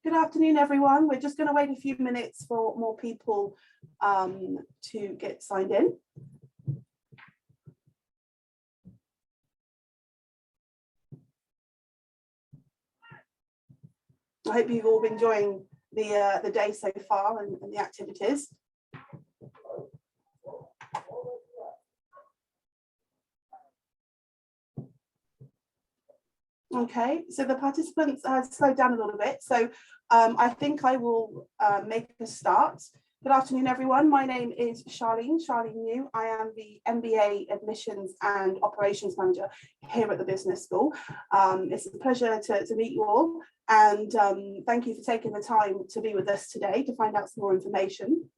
Good afternoon, everyone. We're just going to wait a few minutes for more people to get signed in. I hope you've all been enjoying the day so far and the activities. Okay, so the participants have slowed down a little bit, so I think I will make a start. Good afternoon, everyone. My name is Charlene New. I am the MBA Admissions and Operations Manager here at the Business School. It's a pleasure to meet you all, and thank you for taking the time to be with us today to find out some more information.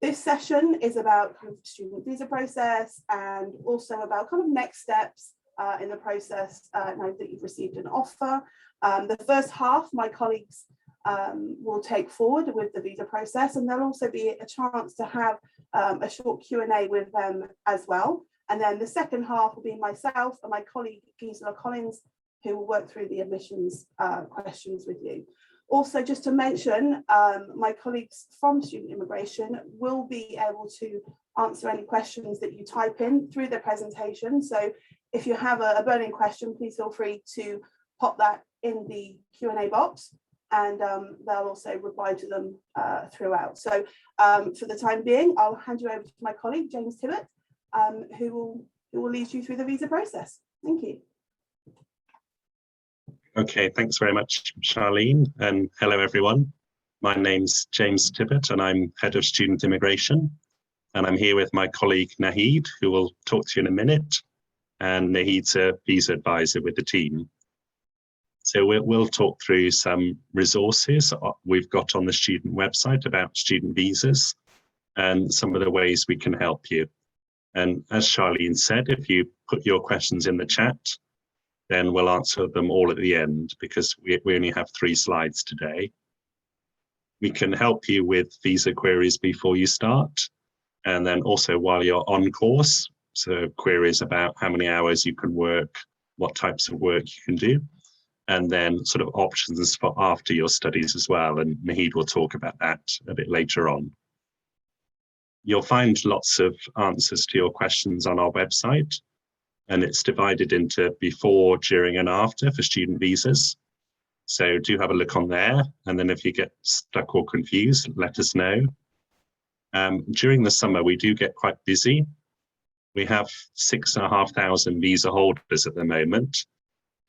This session is about kind of student visa process and also about kind of next steps in the process now that you've received an offer. The first half, my colleagues will take forward with the visa process, and there'll also be a chance to have a short Q&A with them as well. And then the second half will be myself and my colleague Gisela Collins, who will work through the admissions questions with you. Also, just to mention, my colleagues from Student Immigration will be able to answer any questions that you type in through the presentation. So if you have a burning question, please feel free to pop that in the Q&A box, and they'll also reply to them throughout. So for the time being, I'll hand you over to my colleague, James Tibbett, who will lead you through the visa process. Thank you. Okay, thanks very much, Charlene, and hello, everyone. My name's James Tibbett, and I'm Head of Student Immigration, and I'm here with my colleague, Nahid, who will talk to you in a minute, and Nahid's a visa advisor with the team. So we'll talk through some resources we've got on the student website about student visas and some of the ways we can help you. And as Charlene said, if you put your questions in the chat, then we'll answer them all at the end, because we only have 3 slides today. We can help you with visa queries before you start, and then also while you're on course. So queries about how many hours you can work, what types of work you can do, and then sort of options for after your studies as well. And Nahid will talk about that a bit later on. You'll find lots of answers to your questions on our website, and it's divided into before, during, and after for student visas. So do have a look on there, and then if you get stuck or confused, let us know. During the summer, we do get quite busy. We have 6,500 visa holders at the moment,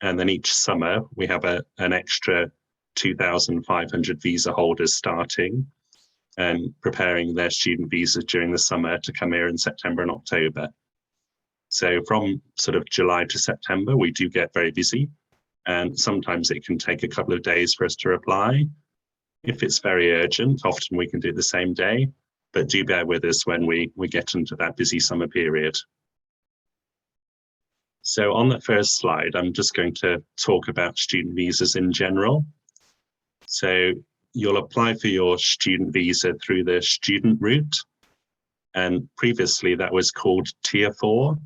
and then each summer we have an extra 2,500 visa holders starting and preparing their student visas during the summer to come here in September and October. So from sort of July to September, we do get very busy, and sometimes it can take a couple of days for us to reply. If it's very urgent, often we can do it the same day, but do bear with us when we get into that busy summer period. So on the first slide, I'm just going to talk about student visas in general. So you'll apply for your student visa through the student route, and previously that was called Tier 4.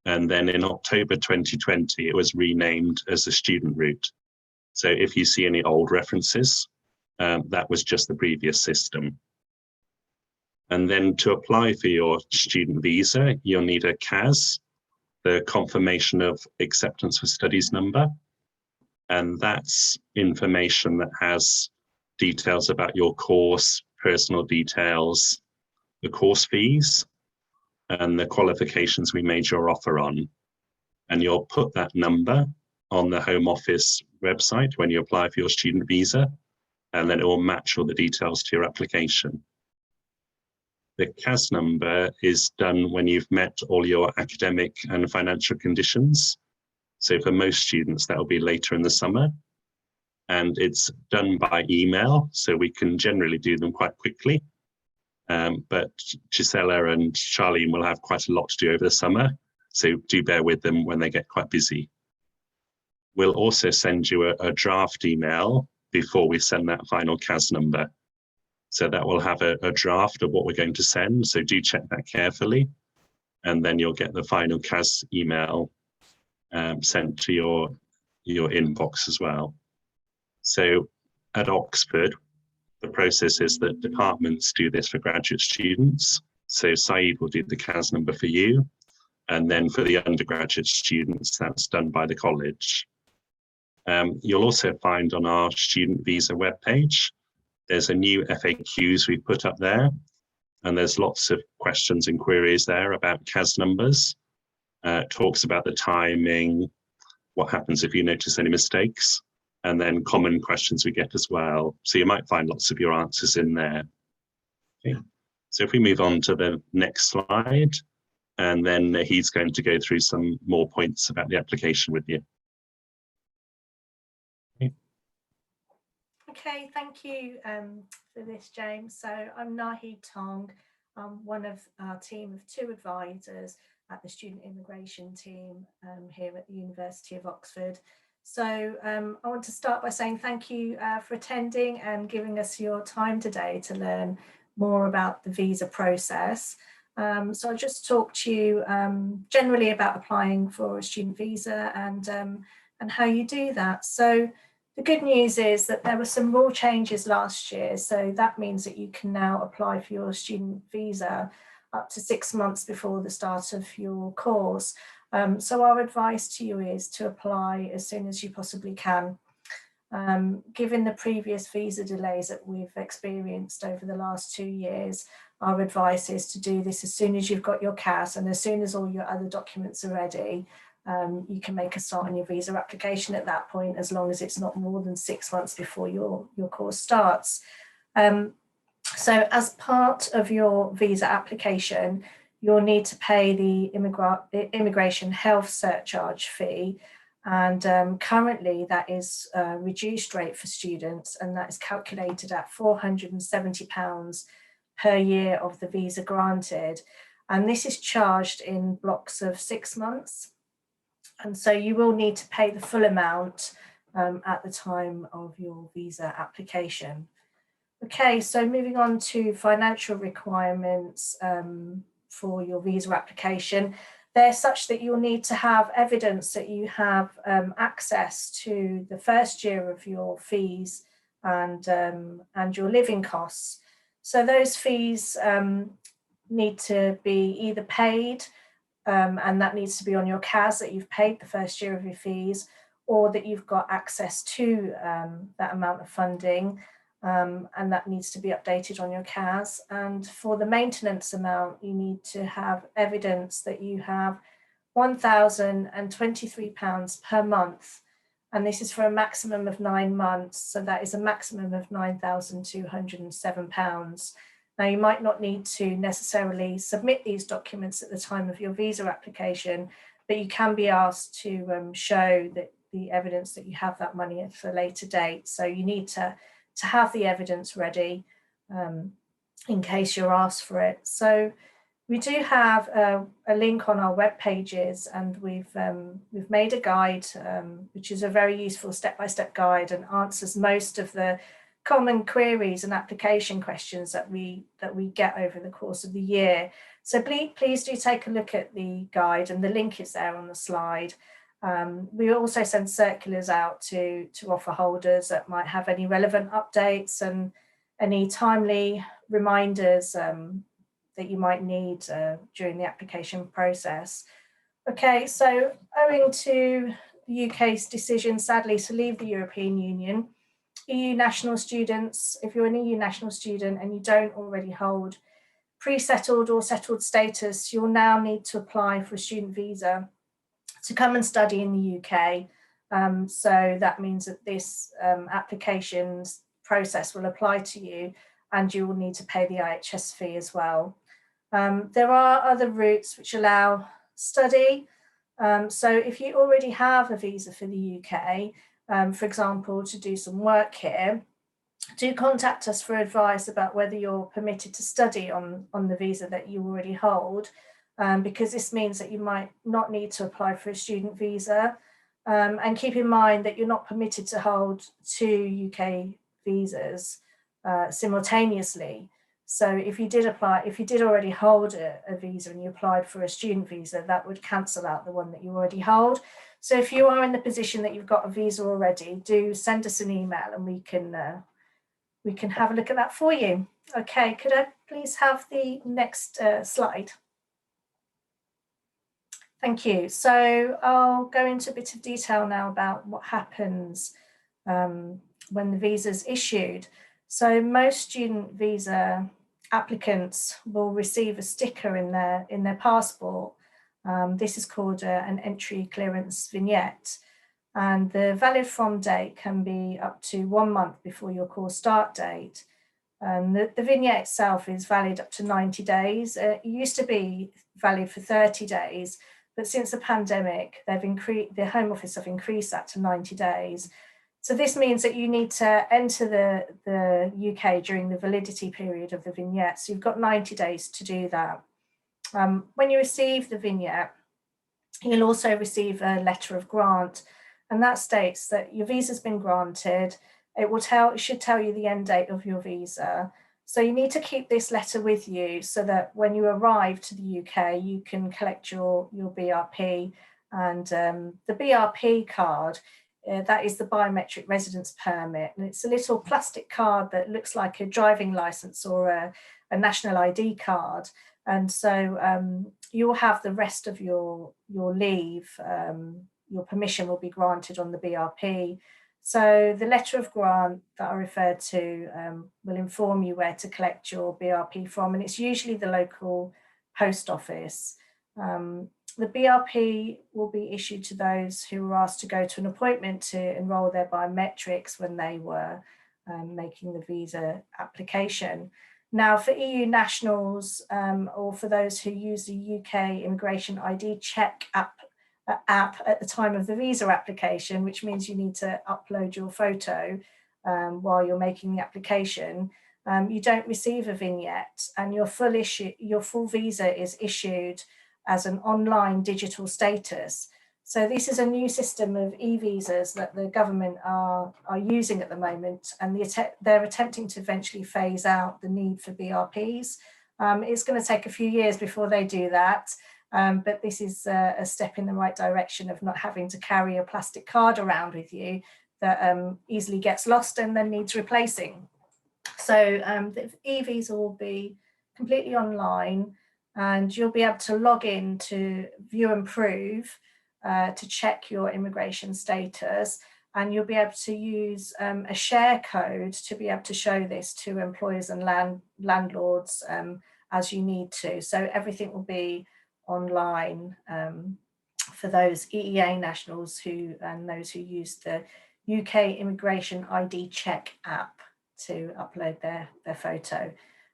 And then in October 2020, it was renamed as a student route. So if you see any old references, that was just the previous system. And then to apply for your student visa, you'll need a CAS, the Confirmation of Acceptance for Studies number. And that's information that has details about your course, personal details, the course fees, and the qualifications we made your offer on. And you'll put that number on the Home Office website when you apply for your student visa, and then it will match all the details to your application. The CAS number is done when you've met all your academic and financial conditions. So for most students, that will be later in the summer. And it's done by email, so we can generally do them quite quickly. But Gisela and Charlene will have quite a lot to do over the summer, so do bear with them when they get quite busy. We'll also send you a draft email before we send that final CAS number. So that will have a draft of what we're going to send, so do check that carefully. And then you'll get the final CAS email sent to your inbox as well. So at Oxford, the process is that departments do this for graduate students. So Saeed will do the CAS number for you. And then for the undergraduate students, that's done by the college. You'll also find on our student visa webpage, there's a new FAQs we put up there. And there's lots of questions and queries there about CAS numbers. It talks about the timing, what happens if you notice any mistakes, and then common questions we get as well. So you might find lots of your answers in there. Okay. So if we move on to the next slide, and then he's going to go through some more points about the application with you. Okay, thank you for this, James. So I'm Nahid Tong. I'm one of our team of 2 advisors at the student immigration team here at the University of Oxford. So I want to start by saying thank you for attending and giving us your time today to learn more about the visa process. So I'll just talk to you generally about applying for a student visa and how you do that. So the good news is that there were some rule changes last year. So that means that you can now apply for your student visa up to 6 months before the start of your course. So our advice to you is to apply as soon as you possibly can. Given the previous visa delays that we've experienced over the last 2 years, our advice is to do this as soon as you've got your CAS and as soon as all your other documents are ready. You can make a start on your visa application at that point, as long as it's not more than 6 months before your course starts. So as part of your visa application, you'll need to pay the immigration health surcharge fee. And currently that is a reduced rate for students, and that is calculated at £470 per year of the visa granted. And this is charged in blocks of 6 months. And so you will need to pay the full amount at the time of your visa application. Okay, so moving on to financial requirements for your visa application. They're such that you'll need to have evidence that you have access to the first year of your fees and your living costs. So those fees need to be either paid, and that needs to be on your CAS that you've paid the first year of your fees, or that you've got access to that amount of funding, and that needs to be updated on your CAS. And for the maintenance amount, you need to have evidence that you have £1,023 per month, and this is for a maximum of 9 months, so that is a maximum of £9,207. Now, you might not need to necessarily submit these documents at the time of your visa application, but you can be asked to show that the evidence that you have that money at a later date. So you need to have the evidence ready in case you're asked for it. So we do have a link on our web pages, and we've made a guide, which is a very useful step-by-step guide and answers most of the common queries and application questions that we get over the course of the year. So please do take a look at the guide, and the link is there on the slide. We also send circulars out to offer holders that might have any relevant updates and any timely reminders that you might need during the application process. Okay, so owing to the UK's decision, sadly, to leave the European Union, EU national students, if you're an EU national student and you don't already hold pre-settled or settled status, you'll now need to apply for a student visa to come and study in the UK. So that means that this applications process will apply to you, and you will need to pay the IHS fee as well. There are other routes which allow study. So if you already have a visa for the UK, for example, to do some work here, do contact us for advice about whether you're permitted to study on the visa that you already hold, because this means that you might not need to apply for a student visa. And keep in mind that you're not permitted to hold 2 UK visas simultaneously. So if you did already hold a visa and you applied for a student visa, that would cancel out the one that you already hold. So if you are in the position that you've got a visa already, do send us an email and we can have a look at that for you. Okay, could I please have the next slide? Thank you. So I'll go into a bit of detail now about what happens when the visa is issued. So most student visa applicants will receive a sticker in their passport. This is called an entry clearance vignette. And the valid from date can be up to 1 month before your course start date. And the vignette itself is valid up to 90 days. It used to be valid for 30 days, but since the pandemic, the Home Office have increased that to 90 days. So this means that you need to enter the UK during the validity period of the vignette. So you've got 90 days to do that. When you receive the vignette, you'll also receive a letter of grant, and that states that your visa's been granted. It should tell you the end date of your visa. So you need to keep this letter with you so that when you arrive to the UK, you can collect your BRP. And the BRP card, that is the biometric residence permit. And it's a little plastic card that looks like a driving license or a national ID card. And so you'll have the rest of your leave, your permission will be granted on the BRP. So the letter of grant that I referred to will inform you where to collect your BRP from, and it's usually the local post office. The BRP will be issued to those who were asked to go to an appointment to enrol their biometrics when they were making the visa application. Now, for EU nationals or for those who use the UK Immigration ID Check app at the time of the visa application, which means you need to upload your photo while you're making the application, you don't receive a vignette, and your full visa is issued as an online digital status. So this is a new system of e-visas that the government are using at the moment, and they're attempting to eventually phase out the need for BRPs. It's going to take a few years before they do that. But this is a step in the right direction of not having to carry a plastic card around with you that easily gets lost and then needs replacing. So the e-visa will be completely online, and you'll be able to log in to view and prove to check your immigration status, and you'll be able to use a share code to be able to show this to employers and landlords as you need to. So everything will be online for those EEA nationals and those who use the UK Immigration ID Check app to upload their photo.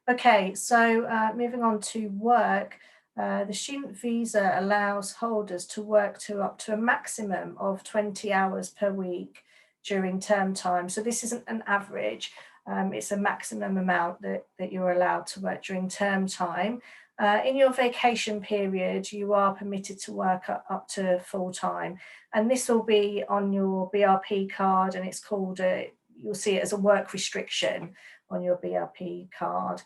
Okay, so moving on to work, the student visa allows holders to work up to a maximum of 20 hours per week during term time. So this isn't an average, it's a maximum amount that you're allowed to work during term time. In your vacation period, you are permitted to work up to full time, and this will be on your BRP card, and it's called, you'll see it as a work restriction on your BRP card.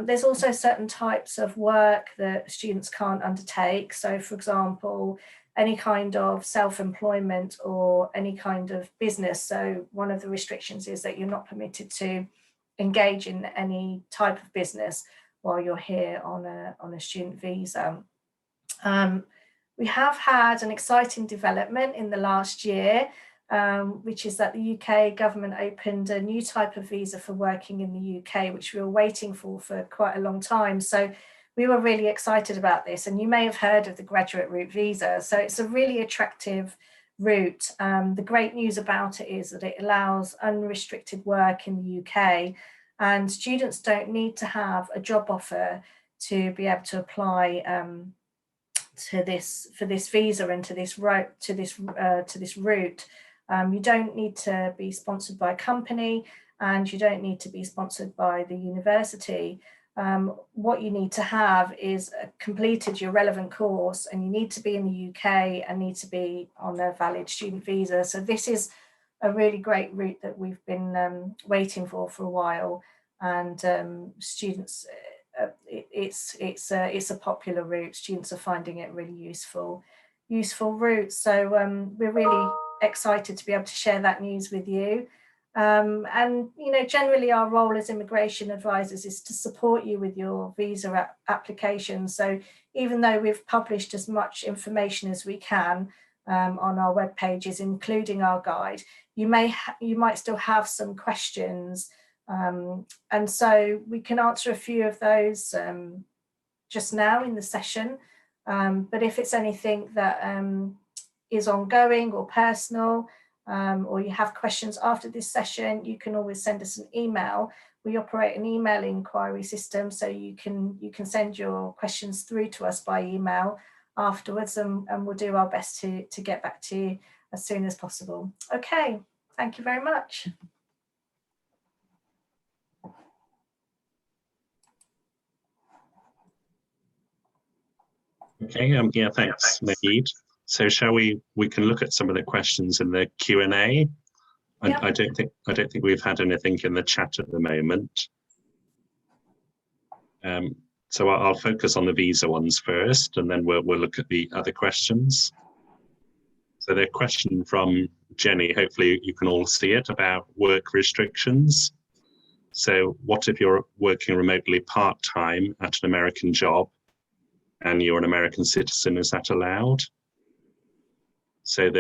There's also certain types of work that students can't undertake. So for example, any kind of self-employment or any kind of business. So one of the restrictions is that you're not permitted to engage in any type of business while you're here on a student visa. We have had an exciting development in the last year, which is that the UK government opened a new type of visa for working in the UK, which we were waiting for quite a long time. So we were really excited about this, and you may have heard of the graduate route visa. So it's a really attractive route. The great news about it is that it allows unrestricted work in the UK, and students don't need to have a job offer to be able to apply for this visa and to this route. You don't need to be sponsored by a company, and you don't need to be sponsored by the university. What you need to have is completed your relevant course, and you need to be in the UK and need to be on a valid student visa. So this is a really great route that we've been waiting for a while, and students, it's a popular route. Students are finding it really useful. useful route. So we're really excited to be able to share that news with you. And generally our role as immigration advisors is to support you with your visa application. So even though we've published as much information as we can on our web pages, including our guide, you might still have some questions, and so we can answer a few of those just now in the session. But if it's anything that is ongoing or personal, or you have questions after this session, you can always send us an email. We operate an email inquiry system, so you can send your questions through to us by email afterwards, and we'll do our best to get back to you as soon as possible. Okay, thank you very much. Okay, yeah, thanks, Nahid. So shall we can look at some of the questions in the Q&A. Yep. I don't think we've had anything in the chat at the moment. So I'll focus on the visa ones first, and then we'll look at the other questions. So the question from Jenny, hopefully you can all see it, about work restrictions. So what if you're working remotely part-time at an American job and you're an American citizen, is that allowed? So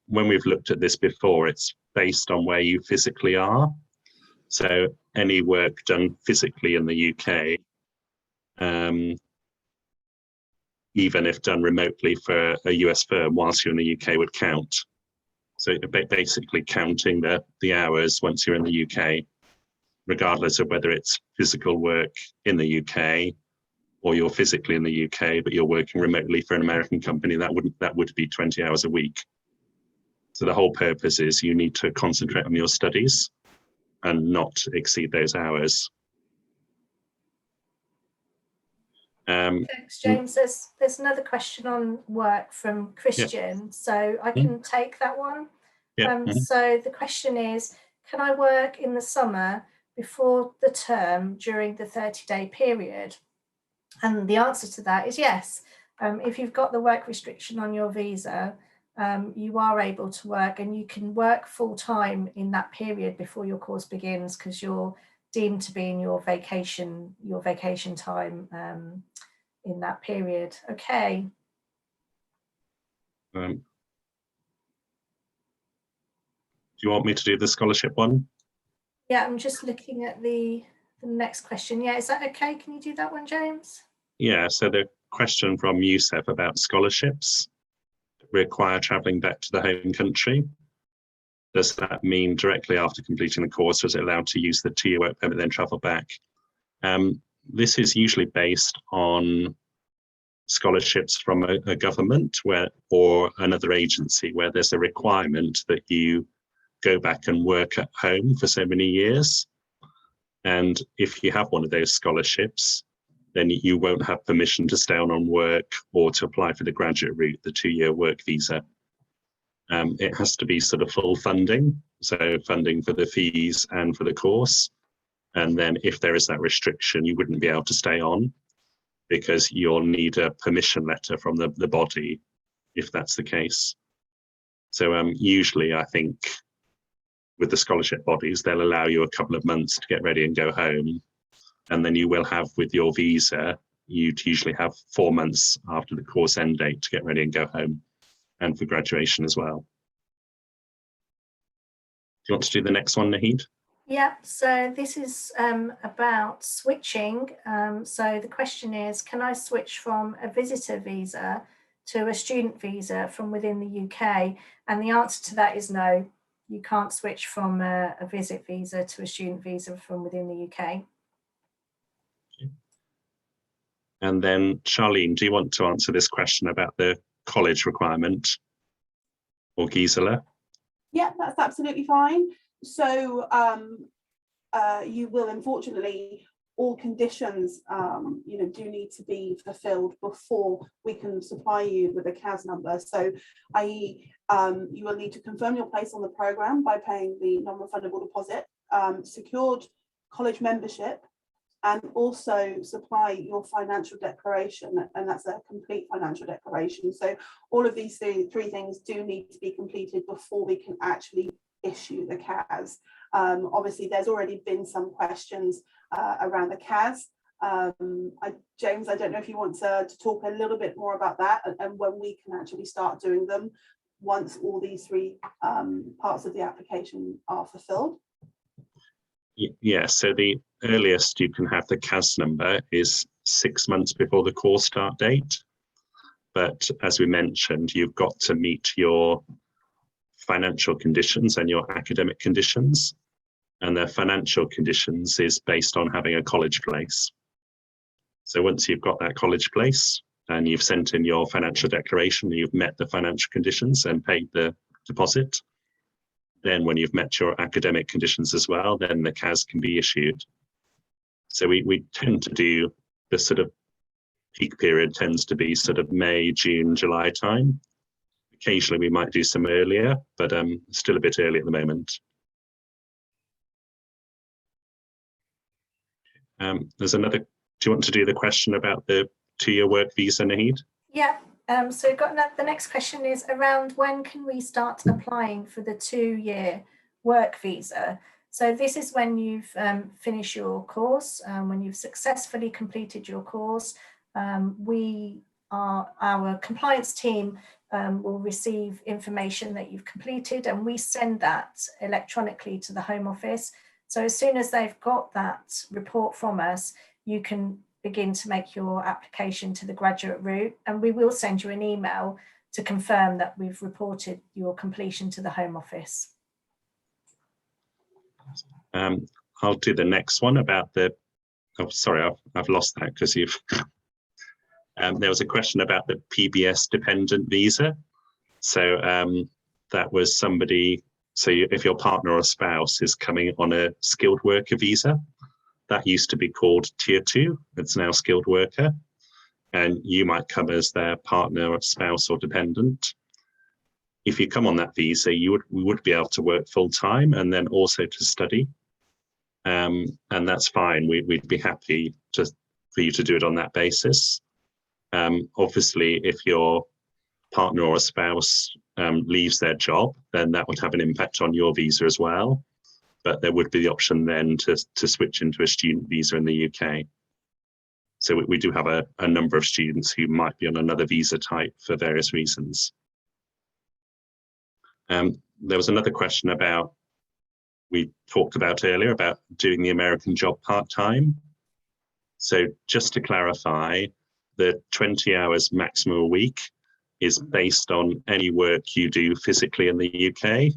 when we've looked at this before, it's based on where you physically are. So any work done physically in the UK, even if done remotely for a US firm whilst you're in the UK, would count. So basically counting the hours once you're in the UK, regardless of whether it's physical work in the UK or you're physically in the UK, but you're working remotely for an American company, that would be 20 hours a week. So the whole purpose is you need to concentrate on your studies and not exceed those hours. Thanks, James. There's another question on work from Christian, yeah. So I can take that one. Yeah. So the question is, can I work in the summer before the term during the 30-day period? And the answer to that is yes. If you've got the work restriction on your visa, you are able to work, and you can work full-time in that period before your course begins, because you're deemed to be in your vacation time in that period. Okay. Do you want me to do the scholarship one? Yeah, I'm just looking at the next question. Yeah, is that okay? Can you do that one, James? Yeah, so the question from Youssef about scholarships require travelling back to the home country. Does that mean directly after completing the course, or is it allowed to use the 2-year work permit then travel back? This is usually based on scholarships from a government or another agency where there's a requirement that you go back and work at home for so many years. And if you have one of those scholarships, then you won't have permission to stay on work or to apply for the graduate route, the 2-year work visa. It has to be sort of full funding, so funding for the fees and for the course. And then if there is that restriction, you wouldn't be able to stay on, because you'll need a permission letter from the body if that's the case. So usually I think with the scholarship bodies, they'll allow you a couple of months to get ready and go home. And then you will have, with your visa, you'd usually have 4 months after the course end date to get ready and go home, and for graduation as well. Do you want to do the next one, Nahid? Yeah, so this is about switching. So the question is, can I switch from a visitor visa to a student visa from within the UK? And the answer to that is no. You can't switch from a visit visa to a student visa from within the UK. And then Charlene, do you want to answer this question about the college requirement, or Gisela? Yeah, that's absolutely fine. So you will, unfortunately, all conditions do need to be fulfilled before we can supply you with a CAS number. So i.e. You will need to confirm your place on the programme by paying the non-refundable deposit, secured college membership, and also supply your financial declaration, and that's a complete financial declaration. So all of these three things do need to be completed before we can actually issue the CAS. Obviously, there's already been some questions around the CAS. James, I don't know if you want to talk a little bit more about that and when we can actually start doing them once all these three parts of the application are fulfilled. Yeah, so the earliest you can have the CAS number is 6 months before the course start date. But as we mentioned, you've got to meet your financial conditions and your academic conditions. And the financial conditions is based on having a college place. So once you've got that college place and you've sent in your financial declaration, you've met the financial conditions and paid the deposit, then when you've met your academic conditions as well, then the CAS can be issued. So we tend to do the sort of peak period tends to be sort of May, June, July time. Occasionally we might do some earlier, but still a bit early at the moment. There's another, do you want to do the question about the 2-year work visa, Nahid? Yeah, so we've got the next question is around when can we start applying for the 2-year work visa? So this is when you've finished your course, when you've successfully completed your course. Our compliance team will receive information that you've completed, and we send that electronically to the Home Office. So as soon as they've got that report from us, you can begin to make your application to the graduate route, and we will send you an email to confirm that we've reported your completion to the Home Office. I'll do the next one about the, oh, sorry, I've lost that because you've, there was a question about the PBS dependent visa. So that was somebody, so if your partner or spouse is coming on a skilled worker visa, that used to be called Tier 2, it's now skilled worker, and you might come as their partner or spouse or dependent. If you come on that visa, we would be able to work full time and then also to study. And that's fine. We'd be happy for you to do it on that basis. Obviously, if your partner or a spouse leaves their job, then that would have an impact on your visa as well. But there would be the option then to switch into a student visa in the UK. So we do have a number of students who might be on another visa type for various reasons. There was another question about, we talked about earlier about doing the American job part-time. So just to clarify, the 20 hours maximum a week is based on any work you do physically in the UK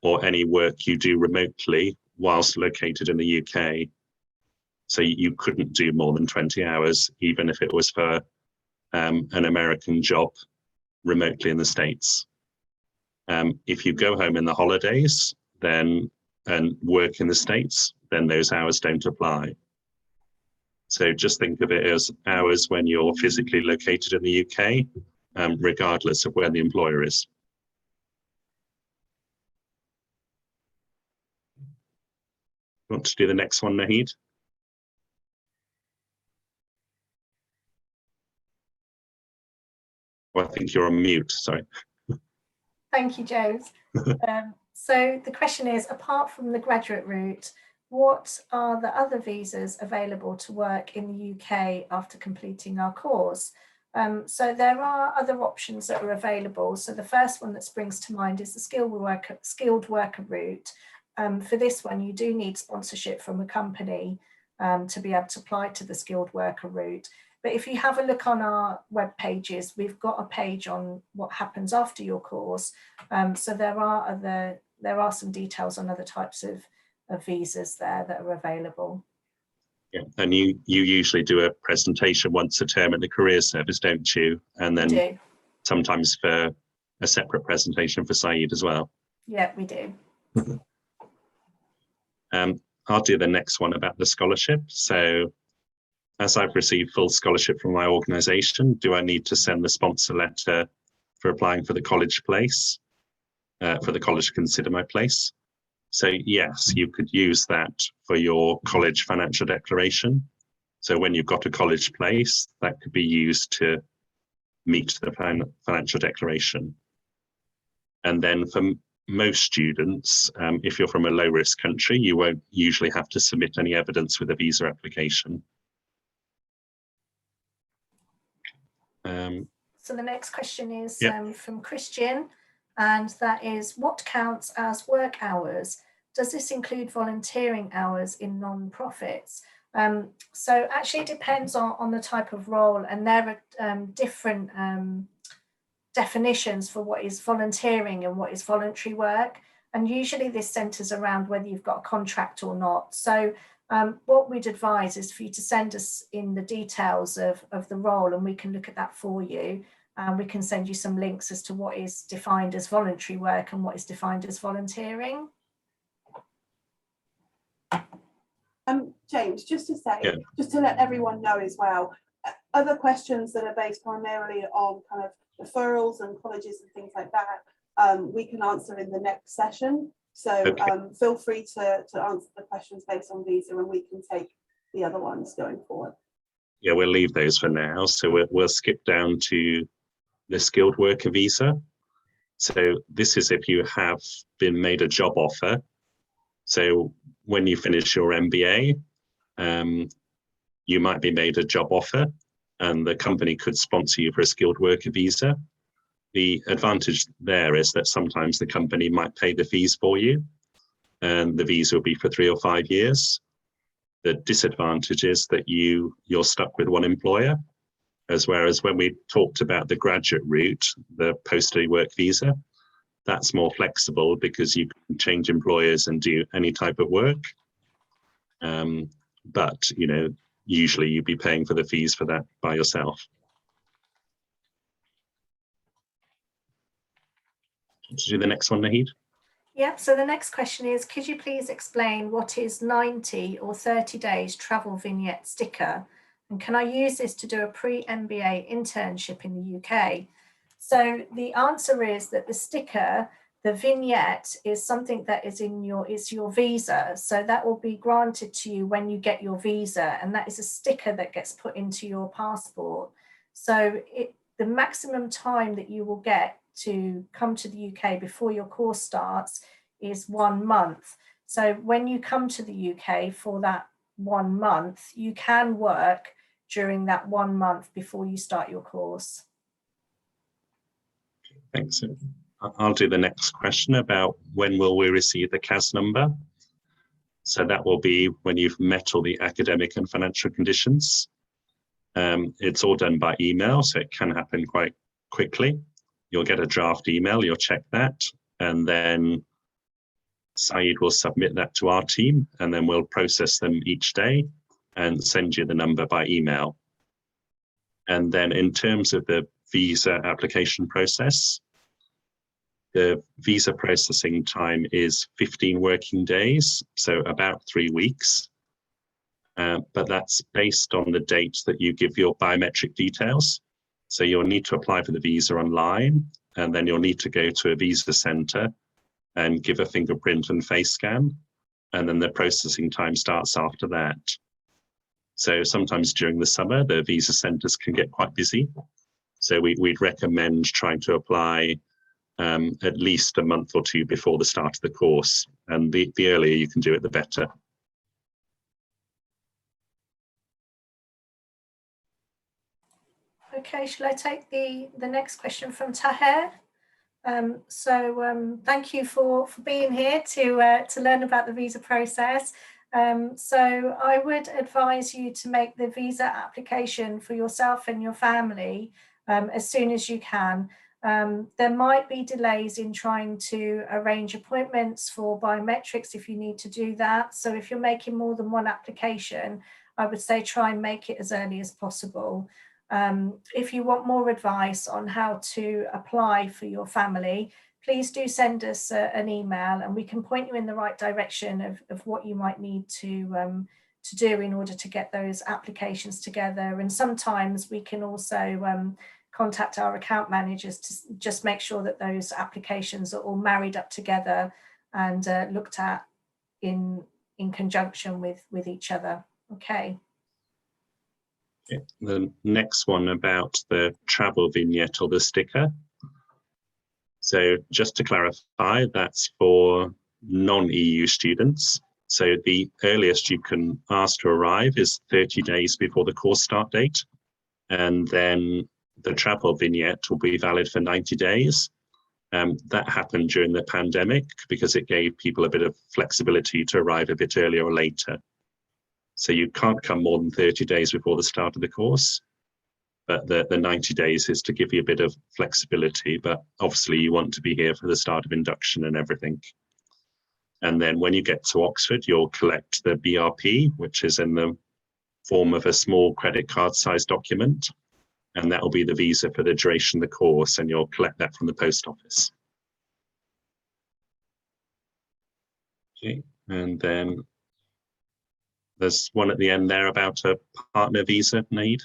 or any work you do remotely whilst located in the UK. So you couldn't do more than 20 hours, even if it was for an American job remotely in the States. If you go home in the holidays and work in the States, then those hours don't apply. So just think of it as hours when you're physically located in the UK, regardless of where the employer is. Want to do the next one, Nahid? Well, I think you're on mute, sorry. Thank you, James. So the question is, apart from the graduate route, what are the other visas available to work in the UK after completing our course? So there are other options that are available. So the first one that springs to mind is the skilled worker route. For this one, you do need sponsorship from a company to be able to apply to the skilled worker route. But if you have a look on our web pages, we've got a page on what happens after your course. So there are some details on other types of visas there that are available. Yeah, and you usually do a presentation once a term at the career service, don't you? And then sometimes for a separate presentation for Saeed as well. Yeah, we do. I'll do the next one about the scholarship. So as I've received full scholarship from my organisation, do I need to send the sponsor letter for applying for the college place, for the college to consider my place? So yes, you could use that for your college financial declaration. So when you've got a college place, that could be used to meet the financial declaration. And then for most students, if you're from a low-risk country, you won't usually have to submit any evidence with a visa application. So the next question is Yep. from Christian, and that is, what counts as work hours? Does this include volunteering hours in non-profits? So actually it depends on the type of role, and there are different definitions for what is volunteering and what is voluntary work. And usually this centres around whether you've got a contract or not. So what we'd advise is for you to send us in the details of the role, and we can look at that for you. We can send you some links as to what is defined as voluntary work and what is defined as volunteering. James, just to say, Yeah. just to let everyone know as well, other questions that are based primarily on kind of referrals and colleges and things like that, we can answer in the next session. So Okay. Feel free to answer the questions based on visa, and we can take the other ones going forward. Yeah, we'll leave those for now. So we'll skip down to the skilled worker visa. So this is if you have been made a job offer. So when you finish your MBA, you might be made a job offer, and the company could sponsor you for a skilled worker visa. The advantage there is that sometimes the company might pay the fees for you, and the visa will be for 3 or 5 years. The disadvantage is that you're stuck with one employer, whereas when we talked about the graduate route, the post-study work visa, that's more flexible because you can change employers and do any type of work. But usually you'd be paying for the fees for that by yourself. To do the next one, Nahid? Yeah, so the next question is, could you please explain what is 90 or 30 days travel vignette sticker? And can I use this to do a pre-MBA internship in the UK? So the answer is that the sticker, the vignette, is something that is your visa. So that will be granted to you when you get your visa, and that is a sticker that gets put into your passport. So the maximum time that you will get to come to the UK before your course starts is 1 month. So when you come to the UK for that 1 month, you can work during that 1 month before you start your course. Thanks. I'll do the next question about when will we receive the CAS number. So that will be when you've met all the academic and financial conditions. It's all done by email, so it can happen quite quickly. You'll get a draft email, you'll check that, and then Saeed will submit that to our team, and then we'll process them each day and send you the number by email. And then in terms of the visa application process, the visa processing time is 15 working days, so about 3 weeks. But that's based on the date that you give your biometric details. So you'll need to apply for the visa online, and then you'll need to go to a visa center and give a fingerprint and face scan. And then the processing time starts after that. So sometimes during the summer, the visa centers can get quite busy. So we'd recommend trying to apply at least a month or 2 before the start of the course. And the earlier you can do it, the better. Okay, shall I take the next question from Taher? Thank you for being here to learn about the visa process. So I would advise you to make the visa application for yourself and your family as soon as you can. There might be delays in trying to arrange appointments for biometrics if you need to do that. So if you're making more than one application, I would say try and make it as early as possible. If you want more advice on how to apply for your family, please do send us an email, and we can point you in the right direction of what you might need to do in order to get those applications together. And sometimes we can also contact our account managers to just make sure that those applications are all married up together and looked at in conjunction with each other. Okay. The next one about the travel vignette or the sticker. So just to clarify, that's for non-EU students. So the earliest you can ask to arrive is 30 days before the course start date. And then the travel vignette will be valid for 90 days. That happened during the pandemic because it gave people a bit of flexibility to arrive a bit earlier or later. So you can't come more than 30 days before the start of the course. But the 90 days is to give you a bit of flexibility, but obviously you want to be here for the start of induction and everything. And then when you get to Oxford, you'll collect the BRP, which is in the form of a small credit card sized document. And that will be the visa for the duration of the course, and you'll collect that from the post office. Okay, and then there's one at the end there about a partner visa need.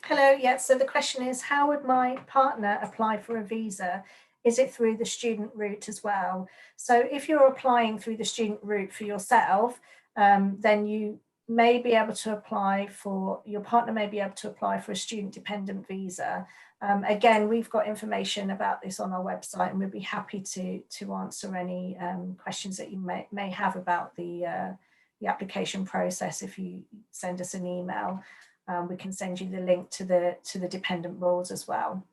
Hello, yeah, so the question is, how would my partner apply for a visa? Is it through the student route as well? So if you're applying through the student route for yourself, then you may be able to apply for, your partner may be able to apply for a student dependent visa. Again, we've got information about this on our website, and we'd be happy to answer any questions that you may have about the application process. If you send us an email, we can send you the link to the dependent rules as well.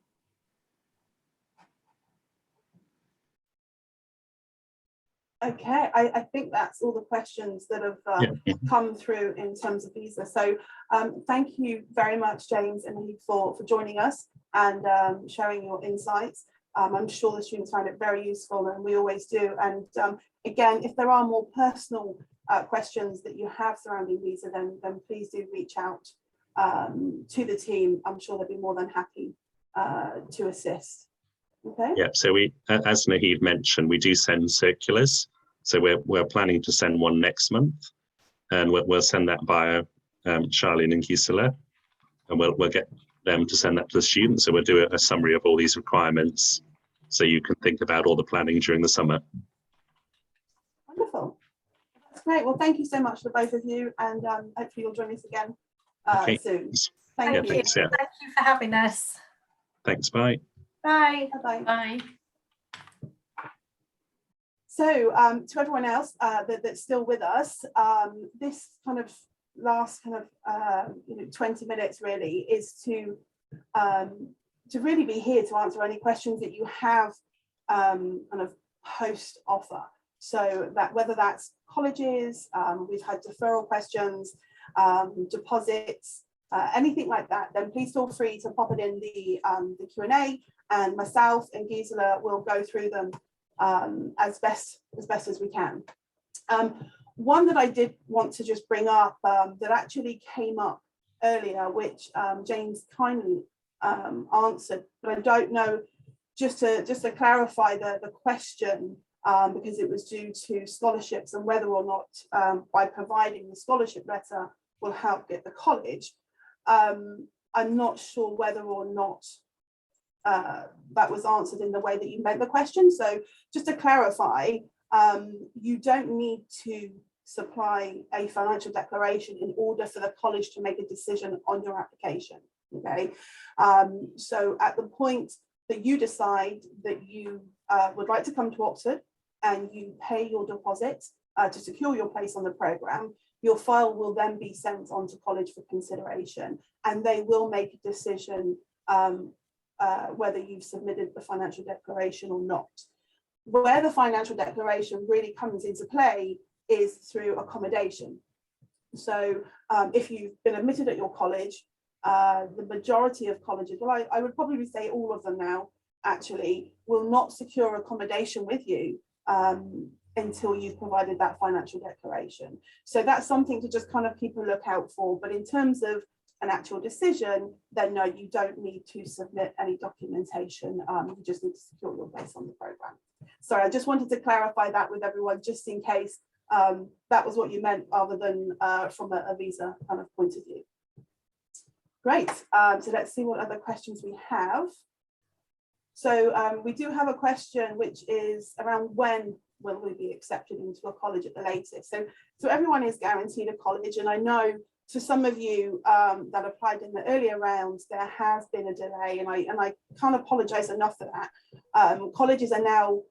Okay, I think that's all the questions that have come through in terms of visa. So thank you very much, James and Naheed, for joining us and sharing your insights. I'm sure the students find it very useful, and we always do. And again, if there are more personal questions that you have surrounding visa, then please do reach out to the team. I'm sure they'll be more than happy to assist. Okay. Yeah, so we, as Naheed mentioned, we do send circulars. So we're planning to send one next month, and we'll send that via Charlene and Gisela, and we'll get them to send that to the students. So we'll do a summary of all these requirements, so you can think about all the planning during the summer. Wonderful. That's great. Well, thank you so much to both of you, and hopefully you'll join us again soon. Thank you. Thanks, yeah. Thank you for having us. Thanks, bye. Bye. Bye-bye. Bye. So to everyone else that's still with us, this kind of last kind of 20 minutes really is to really be here to answer any questions that you have kind of post offer. So that whether that's colleges, we've had deferral questions, deposits, anything like that, then please feel free to pop it in the Q&A, and myself and Gisela will go through them as best as we can. One that I did want to just bring up that actually came up earlier, which James kindly answered, but I don't know, just to clarify the question, because it was due to scholarships and whether or not by providing the scholarship letter will help get the college. I'm not sure whether or not that was answered in the way that you meant the question. So just to clarify, you don't need to supply a financial declaration in order for the college to make a decision on your application. Okay, so at the point that you decide that you would like to come to Oxford and you pay your deposit to secure your place on the programme, your file will then be sent on to college for consideration, and they will make a decision whether you've submitted the financial declaration or not. Where the financial declaration really comes into play is through accommodation. So if you've been admitted at your college, the majority of colleges, well, I would probably say all of them now actually, will not secure accommodation with you until you've provided that financial declaration. So that's something to just kind of keep a lookout for. But in terms of an actual decision, then no, you don't need to submit any documentation. You just need to secure your place on the programme. Sorry, I just wanted to clarify that with everyone, just in case that was what you meant, other than from a visa kind of point of view. Great, so let's see what other questions we have. So we do have a question which is around when will we be accepted into a college at the latest. So everyone is guaranteed a college, and I know for some of you that applied in the earlier rounds, there has been a delay, and I can't apologise enough for that. Colleges are now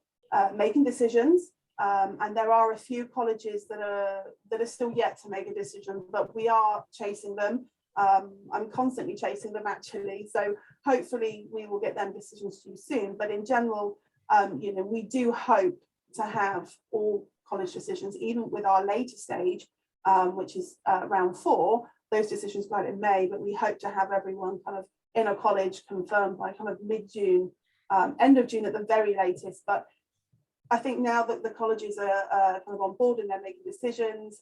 making decisions, and there are a few colleges that are still yet to make a decision, but we are chasing them. I'm constantly chasing them, actually, so hopefully we will get them decisions to you soon. But in general, you know, we do hope to have all college decisions, even with our later stage, which is round 4. Those decisions go out in May, but we hope to have everyone kind of in a college confirmed by kind of mid-June, end of June at the very latest. But I think now that the colleges are kind of on board and they're making decisions,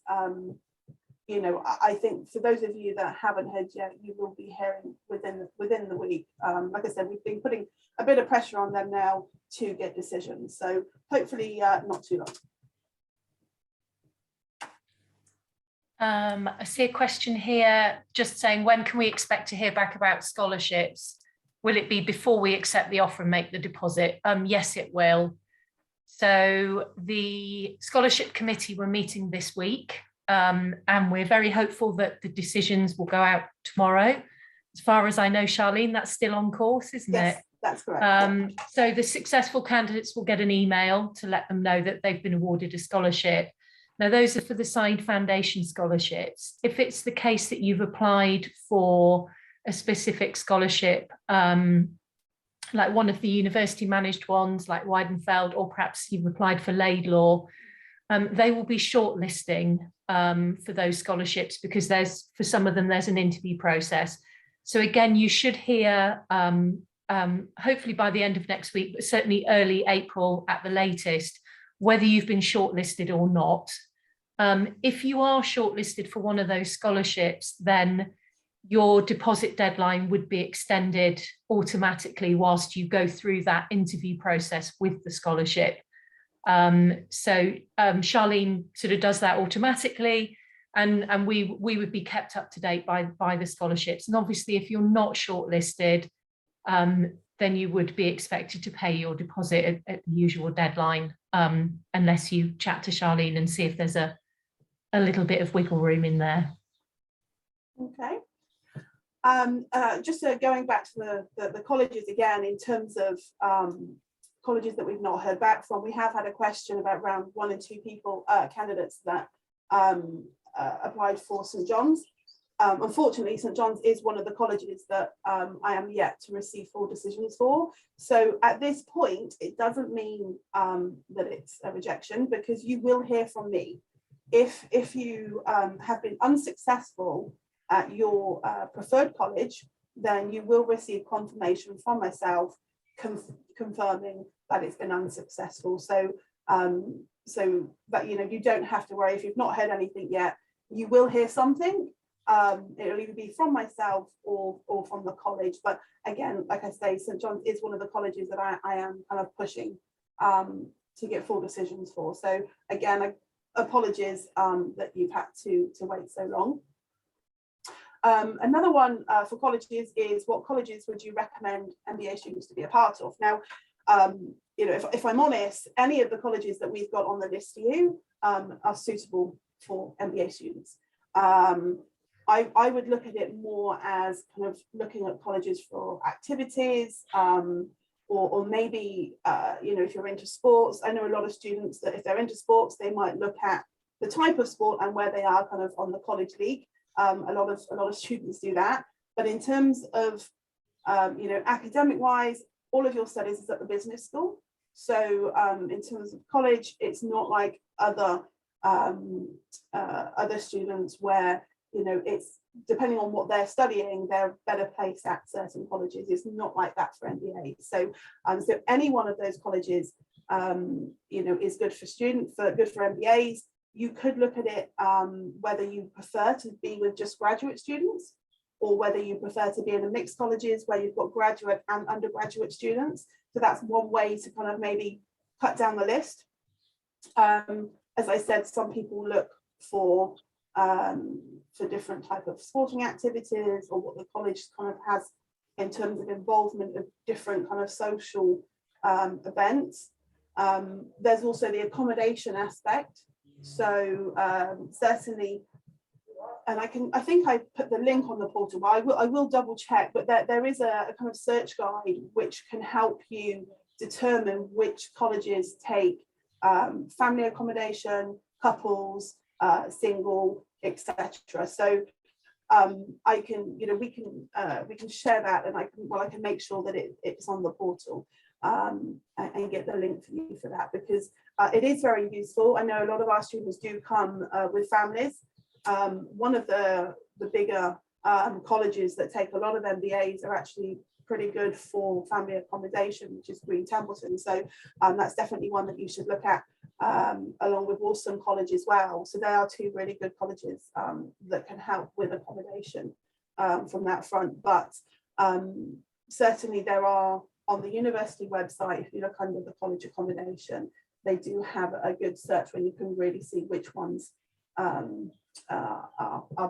you know, I think for those of you that haven't heard yet, you will be hearing within the week. Like I said, we've been putting a bit of pressure on them now to get decisions, so hopefully not too long. I see a question here just saying, when can we expect to hear back about scholarships? Will it be before we accept the offer and make the deposit? Yes, it will. So the scholarship committee were meeting this week, and we're very hopeful that the decisions will go out tomorrow. As far as I know, Charlene, that's still on course, isn't it? Yes, that's correct. So the successful candidates will get an email to let them know that they've been awarded a scholarship. Now, those are for the Side Foundation scholarships. If it's the case that you've applied for a specific scholarship, like one of the university managed ones like Weidenfeld, or perhaps you've applied for Laidlaw, they will be shortlisting for those scholarships, because for some of them, there's an interview process. So again, you should hear, hopefully by the end of next week, but certainly early April at the latest, whether you've been shortlisted or not. If you are shortlisted for one of those scholarships, then your deposit deadline would be extended automatically whilst you go through that interview process with the scholarship. So Charlene sort of does that automatically, and we would be kept up to date by the scholarships. And obviously, if you're not shortlisted, then you would be expected to pay your deposit at the usual deadline, unless you chat to Charlene and see if there's a little bit of wiggle room in there. Okay. Just going back to the colleges again, in terms of colleges that we've not heard back from, we have had a question about round 1 and 2 candidates that applied for St John's. Unfortunately, St John's is one of the colleges that I am yet to receive full decisions for. So at this point, it doesn't mean that it's a rejection, because you will hear from me. If you have been unsuccessful at your preferred college, then you will receive confirmation from myself confirming that it's been unsuccessful. So so that, you know, you don't have to worry if you've not heard anything yet. You will hear something. It'll either be from myself or from the college. But again, like I say, St John's is one of the colleges that I am kind of pushing to get full decisions for. So again, apologies that you've had to wait so long. Another one for colleges is, what colleges would you recommend MBA students to be a part of? Now, you know, if I'm honest, any of the colleges that we've got on the list to you are suitable for MBA students. I would look at it more as kind of looking at colleges for activities, or maybe, you know, if you're into sports. I know a lot of students that if they're into sports, they might look at the type of sport and where they are kind of on the college league. A lot of students do that. But in terms of, you know, academic wise, all of your studies is at the business school. So in terms of college, it's not like other students where, you know, it's depending on what they're studying, they're better placed at certain colleges. It's not like that for MBA. So so any one of those colleges, you know, is good for good for MBAs. You could look at it whether you prefer to be with just graduate students, or whether you prefer to be in a mixed colleges where you've got graduate and undergraduate students. So that's one way to kind of maybe cut down the list. As I said, some people look for different type of sporting activities, or what the college kind of has in terms of involvement of different kind of social events. There's also the accommodation aspect. So certainly and I think I put the link on the portal, but I will double check, but there is a kind of search guide which can help you determine which colleges take family accommodation, couples, single, etc. So I can, we can share that, and I can make sure that it's on the portal, and get the link for you for that, because it is very useful. I know a lot of our students do come with families. One of the bigger colleges that take a lot of MBAs are actually pretty good for family accommodation, which is Green Templeton. So that's definitely one that you should look at, along with Walsall College as well. So they are two really good colleges that can help with accommodation from that front. But certainly there are, on the university website, if you look under the college accommodation, they do have a good search where you can really see which ones are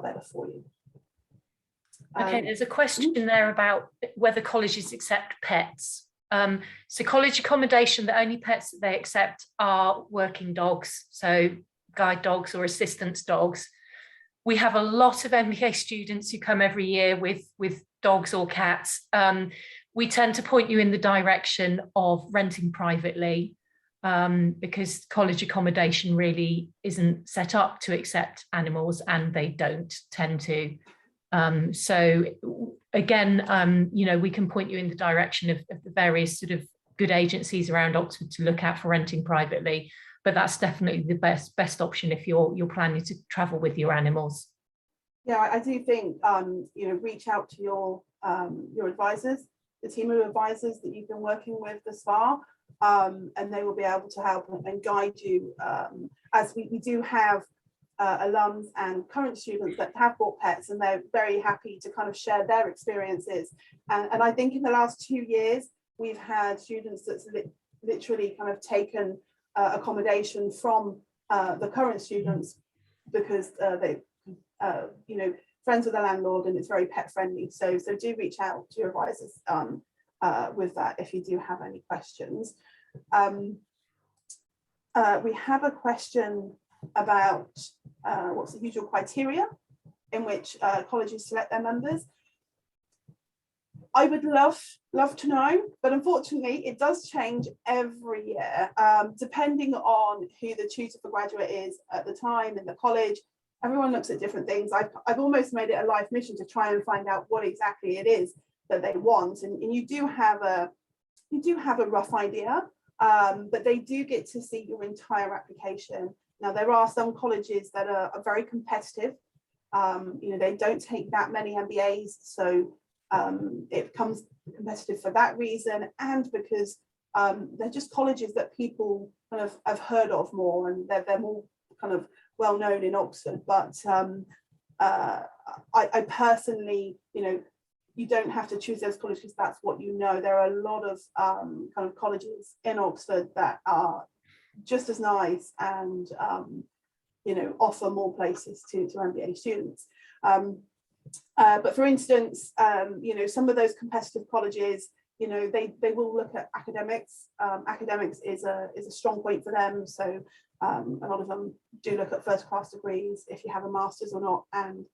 better for you. Okay, there's a question there about whether colleges accept pets. So college accommodation, the only pets that they accept are working dogs, so guide dogs or assistance dogs. We have a lot of MBA students who come every year with dogs or cats. We tend to point you in the direction of renting privately, because college accommodation really isn't set up to accept animals, and they don't tend to. So again, we can point you in the direction of the various sort of good agencies around Oxford to look at for renting privately, but that's definitely the best option if you're planning to travel with your animals. Yeah, I do think reach out to your advisors, the team of advisors that you've been working with thus far, and they will be able to help and guide you, as we do have alums and current students that have bought pets, and they're very happy to kind of share their experiences. And I think in the last 2 years, we've had students that's literally kind of taken accommodation from the current students, because they, friends with the landlord, and it's very pet friendly. So do reach out to your advisors with that if you do have any questions. We have a question about what's the usual criteria in which colleges select their members. I would love to know, but unfortunately it does change every year, depending on who the tutor for graduate is at the time in the college. Everyone looks at different things. I've almost made it a life mission to try and find out what exactly it is that they want, and you do have a rough idea, but they do get to see your entire application. Now, there are some colleges that are very competitive. They don't take that many MBAs, so it becomes competitive for that reason, and because they're just colleges that people kind of have heard of more, and they're more kind of well known in Oxford. But I personally, you don't have to choose those colleges because that's what you know. There are a lot of kind of colleges in Oxford that are just as nice and offer more places to MBA students. But for instance, some of those competitive colleges, they will look at academics. Academics is a strong point for them. So a lot of them do look at first class degrees, if you have a master's or not. And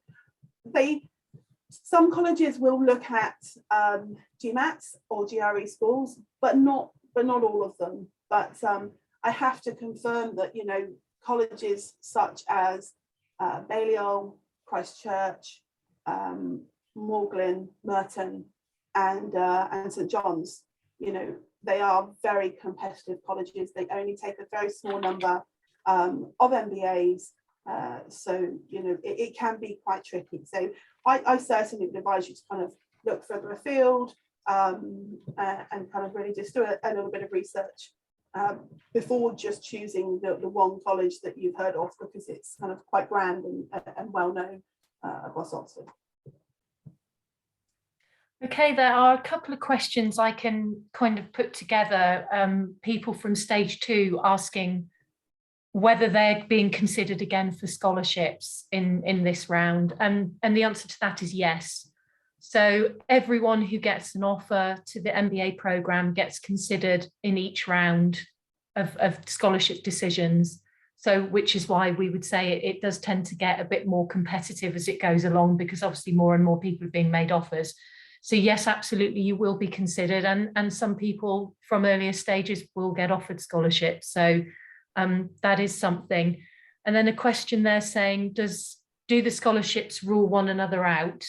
some colleges will look at GMATs or GRE schools, but not all of them. But I have to confirm that colleges such as Balliol, Christchurch, Magdalen, Merton, and St John's, they are very competitive colleges. They only take a very small number of MBAs, so it can be quite tricky. So I certainly would advise you to kind of look further afield, and kind of really just do a little bit of research before just choosing the one college that you've heard of, because it's kind of quite grand and well known across Oxford. Okay, there are a couple of questions I can kind of put together. People from stage 2 asking whether they're being considered again for scholarships in this round, and the answer to that is yes. So everyone who gets an offer to the MBA programme gets considered in each round of scholarship decisions. So which is why we would say it does tend to get a bit more competitive as it goes along, because obviously more and more people are being made offers. So yes, absolutely, you will be considered, and some people from earlier stages will get offered scholarships. So that is something. And then a question there saying, do the scholarships rule one another out?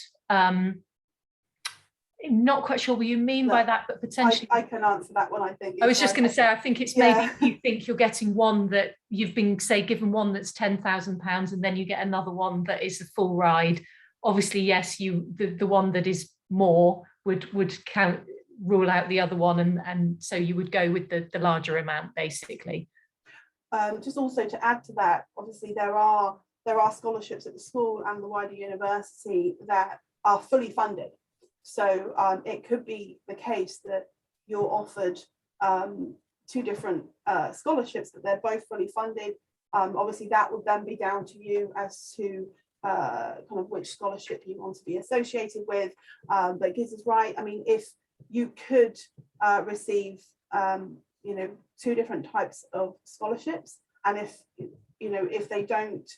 Not quite sure what you mean by that, but potentially I can answer that one, I think. I was just going to say, I think it's maybe you think you're getting one that you've been, say, given one that's £10,000, and then you get another one that is a full ride. Obviously, yes, the one that is more would rule out the other one, and so you would go with the larger amount, basically. Just also to add to that, obviously there are scholarships at the school and the wider university that are fully funded. So it could be the case that you're offered two different scholarships, but they're both fully funded. Obviously, that would then be down to you as to kind of which scholarship you want to be associated with. But Giz is right. I mean, if you could receive, two different types of scholarships, and if they don't,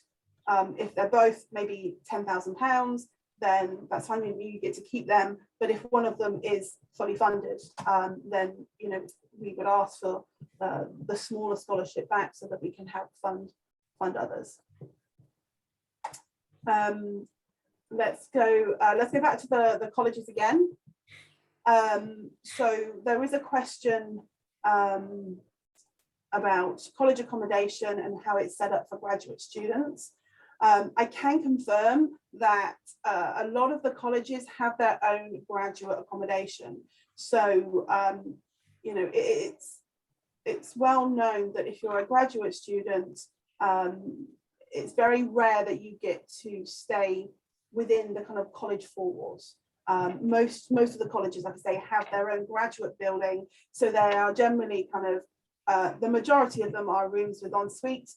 if they're both maybe £10,000, then that's fine, you get to keep them. But if one of them is fully funded, then we would ask for the smaller scholarship back so that we can help fund others. Let's go back to the colleges again. So there is a question about college accommodation and how it's set up for graduate students. I can confirm that a lot of the colleges have their own graduate accommodation. So, it's well known that if you're a graduate student, it's very rare that you get to stay within the kind of college four walls. Most of the colleges, like I say, have their own graduate building. So they are generally kind of, the majority of them are rooms with ensuite.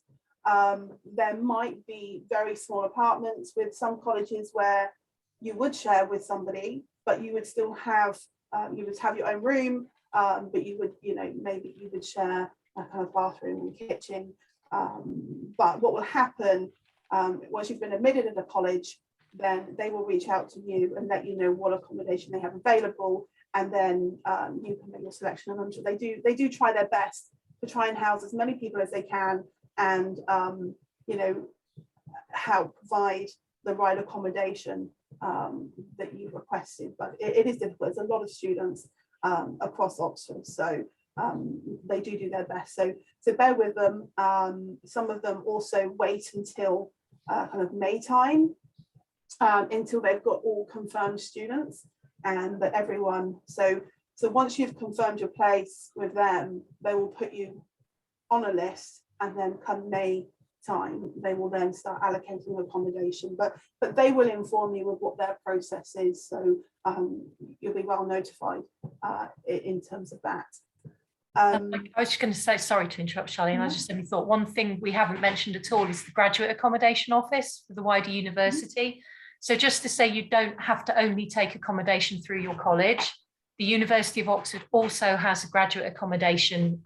There might be very small apartments with some colleges where you would share with somebody, but you would still have your own room, but you would, maybe you would share a kind of bathroom and kitchen. But what will happen once you've been admitted at a college, then they will reach out to you and let you know what accommodation they have available, and then you can make your selection. And I'm sure they do try their best to try and house as many people as they can, and help provide the right accommodation that you've requested. But it is difficult. There's a lot of students across Oxford, so they do their best. So bear with them. Some of them also wait until kind of May time, until they've got all confirmed students, and that everyone. So once you've confirmed your place with them, they will put you on a list. And then come May time, they will then start allocating accommodation, but they will inform you of what their process is. So you'll be well notified in terms of that. I was just going to say, sorry to interrupt, Charlene. I just only thought one thing we haven't mentioned at all is the graduate accommodation office for the wider university. So just to say, you don't have to only take accommodation through your college. The University of Oxford also has a graduate accommodation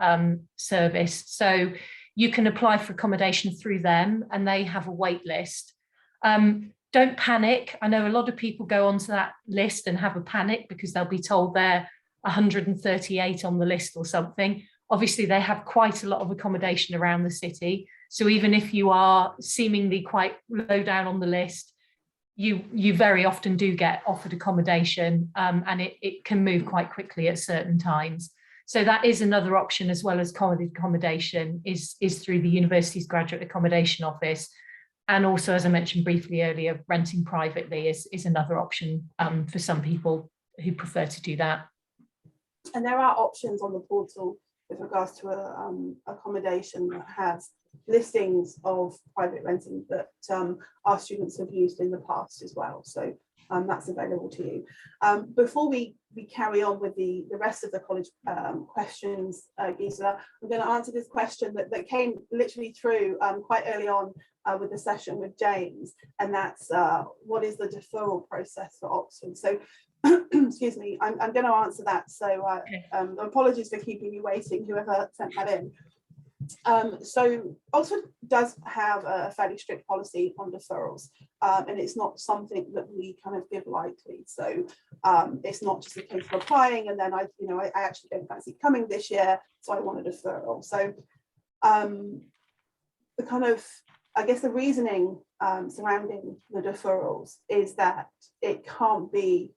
service. So you can apply for accommodation through them, and they have a wait list. Don't panic. I know a lot of people go onto that list and have a panic because they'll be told they're 138 on the list or something. Obviously, they have quite a lot of accommodation around the city. So even if you are seemingly quite low down on the list, you very often do get offered accommodation, and it can move quite quickly at certain times. So that is another option, as well as college accommodation, is through the university's graduate accommodation office. And also, as I mentioned briefly earlier, renting privately is another option for some people who prefer to do that. And there are options on the portal with regards to accommodation that has listings of private renting that our students have used in the past as well. So that's available to you. Before we carry on with the rest of the college questions, Gisela, I'm going to answer this question that came literally through quite early on with the session with James, and that's what is the deferral process for Oxford? So excuse me, I'm going to answer that. So apologies for keeping you waiting, whoever sent that in. So Oxford does have a fairly strict policy on deferrals, and it's not something that we kind of give lightly. So it's not just a case of applying and then I actually don't fancy coming this year, so I want a deferral. So the kind of, I guess the reasoning surrounding the deferrals is that it can't be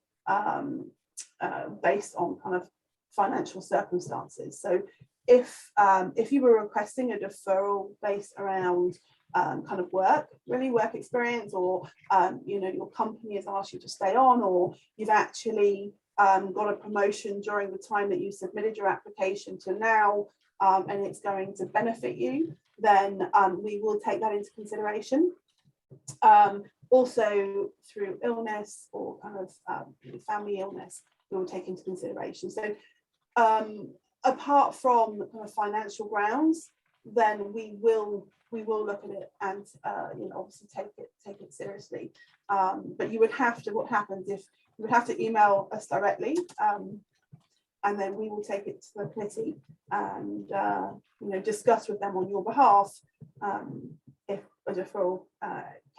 based on kind of financial circumstances. So if you were requesting a deferral based around kind of work experience, or your company has asked you to stay on, or you've actually got a promotion during the time that you submitted your application to now, and it's going to benefit you, then we will take that into consideration. Also through illness or kind of family illness, we will take into consideration. So apart from kind of financial grounds, then we will look at it and obviously take it seriously. But you would have to, what happens if you would have to email us directly, and then we will take it to the committee and discuss with them on your behalf if a deferral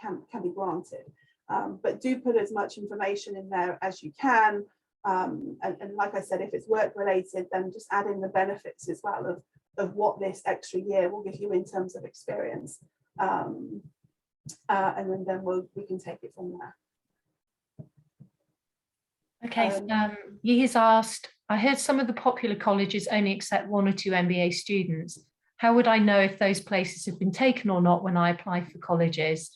can be granted. But do put as much information in there as you can. And like I said, if it's work related, then just add in the benefits as well of what this extra year will give you in terms of experience. And then we can take it from there. Okay, Yi has asked, I heard some of the popular colleges only accept 1 or 2 MBA students. How would I know if those places have been taken or not when I apply for colleges?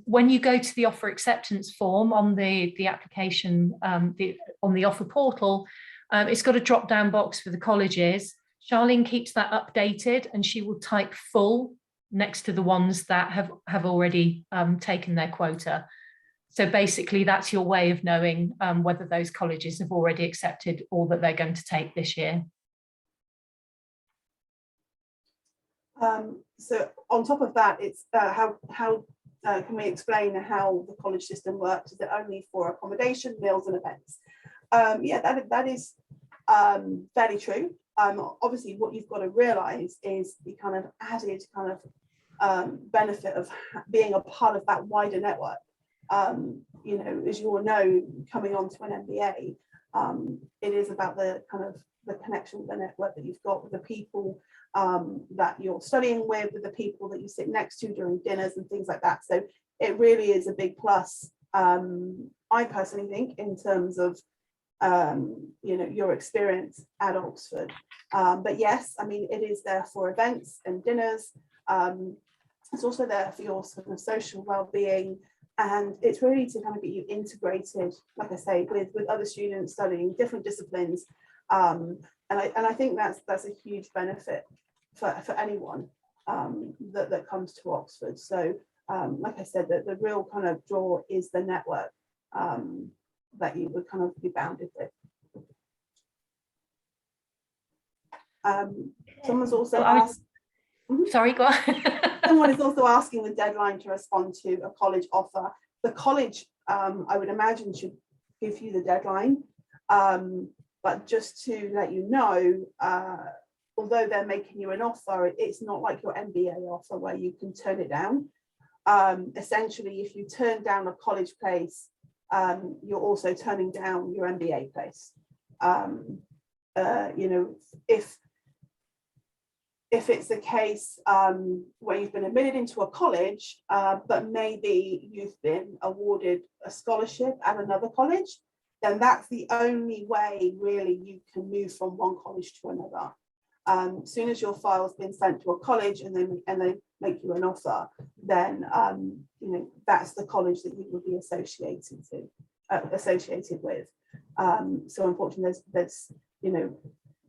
When you go to the offer acceptance form on the application, on the offer portal, it's got a drop down box for the colleges. Charlene keeps that updated and she will type full next to the ones that have already taken their quota. So basically that's your way of knowing whether those colleges have already accepted all that they're going to take this year. So on top of that, it's how can we explain how the college system works? Is it only for accommodation, meals and events? Yeah, that is fairly true. Obviously, what you've got to realise is the kind of added kind of benefit of being a part of that wider network. As you all know, coming onto an MBA, it is about the kind of the connection, the network that you've got with the people that you're studying with the people that you sit next to during dinners and things like that. So it really is a big plus, I personally think, in terms of your experience at Oxford. But yes, I mean, it is there for events and dinners. It's also there for your sort of social well-being, and it's really to kind of get you integrated, like I say, with other students studying different disciplines. And I think that's a huge benefit for anyone that comes to Oxford. So like I said, the real kind of draw is the network that you would kind of be bounded with. Someone's also asked, sorry, go on. Someone is also asking the deadline to respond to a college offer. The college, I would imagine, should give you the deadline. But just to let you know, although they're making you an offer, it's not like your MBA offer where you can turn it down. Essentially, if you turn down a college place, you're also turning down your MBA place. If it's the case where you've been admitted into a college, but maybe you've been awarded a scholarship at another college, then that's the only way really you can move from one college to another. As soon as your file's been sent to a college and they make you an offer, then that's the college that you would be associated with. So unfortunately, there's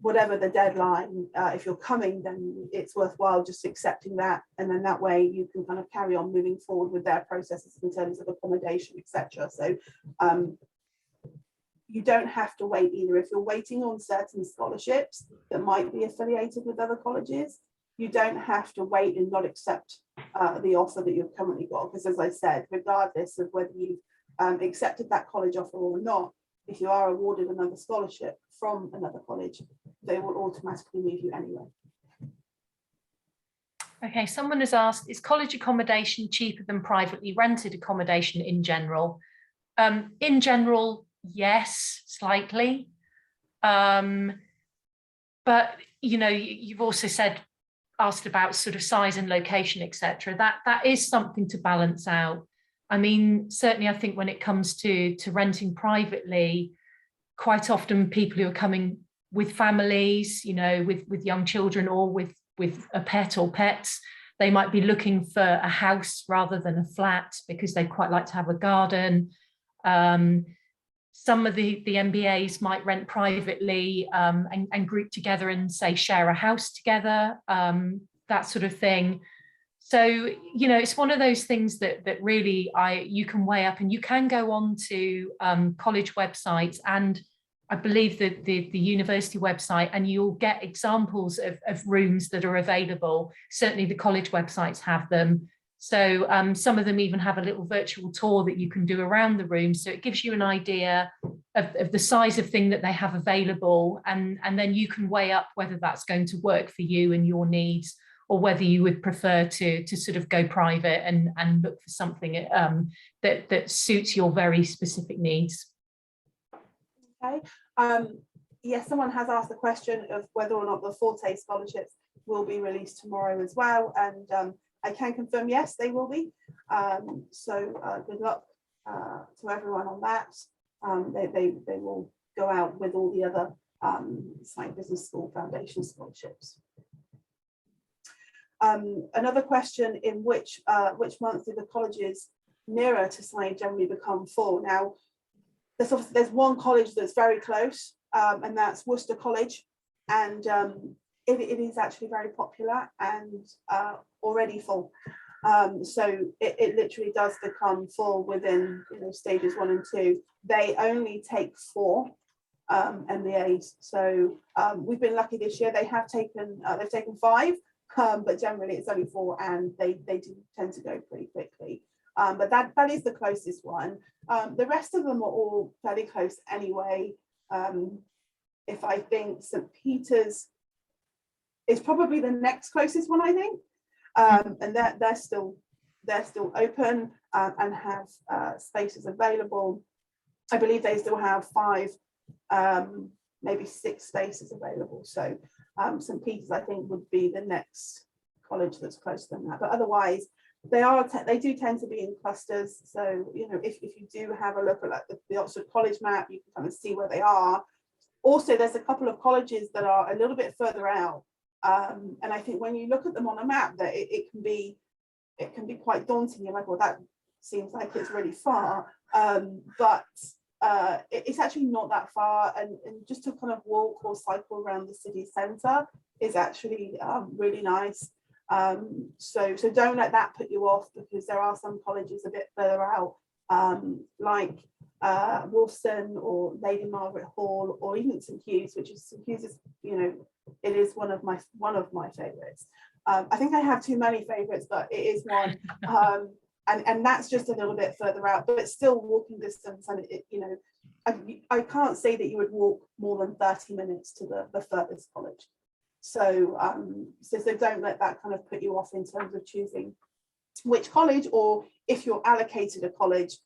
whatever the deadline, if you're coming, then it's worthwhile just accepting that, and then that way you can kind of carry on moving forward with their processes in terms of accommodation, etc. So you don't have to wait either. If you're waiting on certain scholarships that might be affiliated with other colleges, you don't have to wait and not accept the offer that you've currently got, because as I said, regardless of whether you've accepted that college offer or not, if you are awarded another scholarship from another college, they will automatically move you anyway. Okay, someone has asked, is college accommodation cheaper than privately rented accommodation in general? In general, yes, slightly. But, you know, you've also asked about sort of size and location, etc. That is something to balance out. I mean, certainly I think when it comes to renting privately, quite often people who are coming with families, you know, with young children or with a pet or pets, they might be looking for a house rather than a flat because they quite like to have a garden. Some of the MBAs might rent privately and group together and say share a house together, that sort of thing. So, you know, it's one of those things that really you can weigh up, and you can go on to college websites and I believe that the university website, and you'll get examples of rooms that are available. Certainly the college websites have them. So some of them even have a little virtual tour that you can do around the room. So it gives you an idea of the size of thing that they have available. And then you can weigh up whether that's going to work for you and your needs, or whether you would prefer to sort of go private and look for something that suits your very specific needs. Okay. Yes, someone has asked the question of whether or not the Forte scholarships will be released tomorrow as well, and I can confirm yes, they will be. So good luck to everyone on that. They will go out with all the other Site Business School Foundation scholarships. Another question: in which month do the colleges nearer to SIDE generally become full? Now, there's one college that's very close, and that's Worcester College, and it is actually very popular and already full. So it literally does become full within, you know, stages 1 and 2. They only take 4 MBAs, so we've been lucky this year. They've taken 5, but generally it's only 4, and they do tend to go pretty quickly. But that is the closest one. The rest of them are all fairly close anyway. If I think St. Peter's is probably the next closest one, I think, and they're still open and have spaces available. I believe they still have 5, maybe 6 spaces available. So St. Peter's, I think, would be the next college that's closer than that. But otherwise, they do tend to be in clusters. So, you know, if you do have a look at like the Oxford College map, you can kind of see where they are. Also, there's a couple of colleges that are a little bit further out. And I think when you look at them on a map, that it can be quite daunting. You're like, well, that seems like it's really far. But it's actually not that far. And just to kind of walk or cycle around the city centre is actually really nice. So don't let that put you off, because there are some colleges a bit further out, like Wolfson or Lady Margaret Hall, or even St. Hugh's, St. Hugh's is, you know, it is one of my favourites. I think I have too many favourites, but it is one, and that's just a little bit further out, but it's still walking distance, and you know, I can't say that you would walk more than 30 minutes to the furthest college. So don't let that kind of put you off in terms of choosing which college, or if you're allocated a college,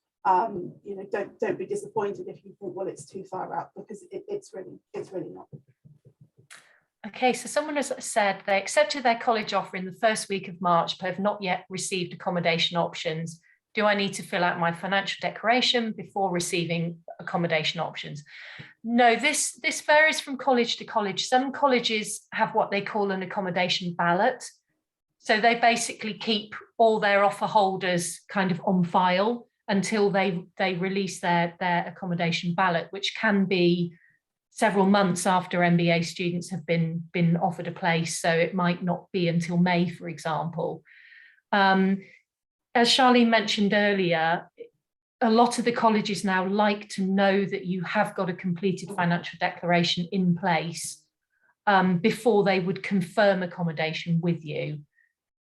you know, don't be disappointed if you think, well, it's too far out, because it's really not. Okay, so someone has said they accepted their college offer in the first week of March, but have not yet received accommodation options. Do I need to fill out my financial declaration before receiving accommodation options? No, this varies from college to college. Some colleges have what they call an accommodation ballot. So they basically keep all their offer holders kind of on file until they release their accommodation ballot, which can be several months after MBA students have been offered a place. So it might not be until May, for example. As Charlene mentioned earlier, a lot of the colleges now like to know that you have got a completed financial declaration in place before they would confirm accommodation with you.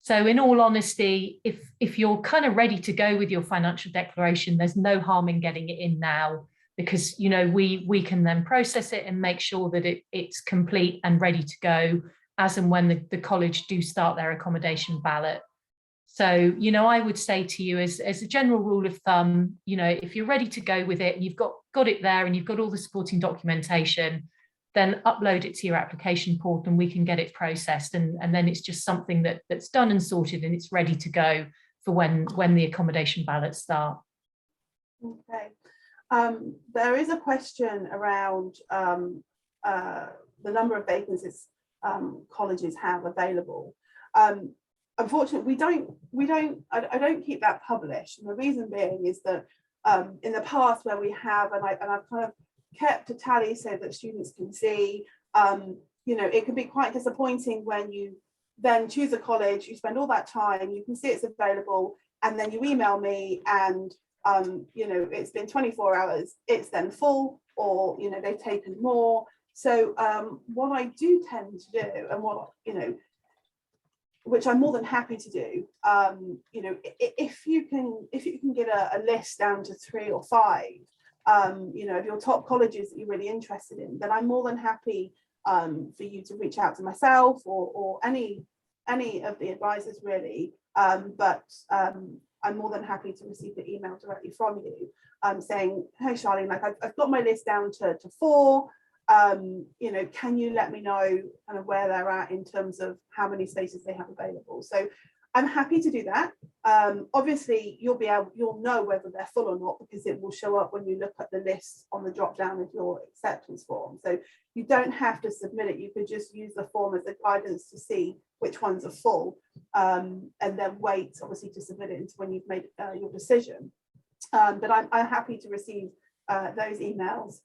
So in all honesty, if you're kind of ready to go with your financial declaration, there's no harm in getting it in now, because, you know, we can then process it and make sure that it's complete and ready to go as and when the college do start their accommodation ballot. So, you know, I would say to you as a general rule of thumb, you know, if you're ready to go with it and you've got it there and you've got all the supporting documentation, then upload it to your application portal and we can get it processed. And then it's just something that's done and sorted and it's ready to go for when the accommodation ballots start. Okay. There is a question around the number of vacancies colleges have available. Unfortunately, I don't keep that published, and the reason being is that in the past where we have, and I've kind of kept a tally so that students can see, you know, it can be quite disappointing when you then choose a college, you spend all that time, you can see it's available, and then you email me and you know, it's been 24 hours, it's then full, or you know, they've taken more. So what I do tend to do, and what, you know, which I'm more than happy to do, you know, if you can get a list down to 3 or 5, you know, of your top colleges that you're really interested in, then I'm more than happy for you to reach out to myself or any of the advisors really. But I'm more than happy to receive the email directly from you saying, hey Charlene, like I've got my list down to 4. You know, can you let me know kind of where they're at in terms of how many spaces they have available? So I'm happy to do that. Obviously you'll know whether they're full or not, because it will show up when you look at the list on the drop down of your acceptance form. So you don't have to submit it, you could just use the form as a guidance to see which ones are full, and then wait obviously to submit it until when you've made your decision. But I'm happy to receive those emails.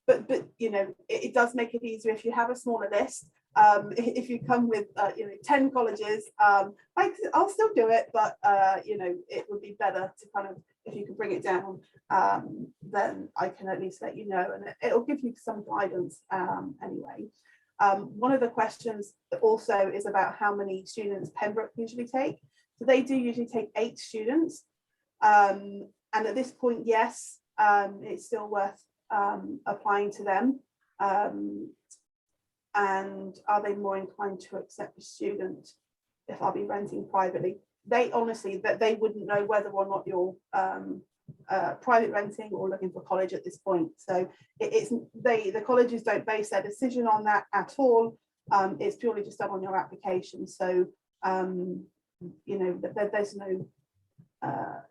But you know, it does make it easier if you have a smaller list. If you come with you know, 10 colleges, I'll still do it, but you know, it would be better to kind of, if you can bring it down, then I can at least let you know, and it'll give you some guidance anyway. One of the questions also is about how many students Pembroke usually take. So they do usually take 8 students, and at this point, yes, it's still worth applying to them. And are they more inclined to accept a student if I'll be renting privately? They honestly, that they wouldn't know whether or not you're private renting or looking for college at this point. So the colleges don't base their decision on that at all. It's purely just done on your application. So you know,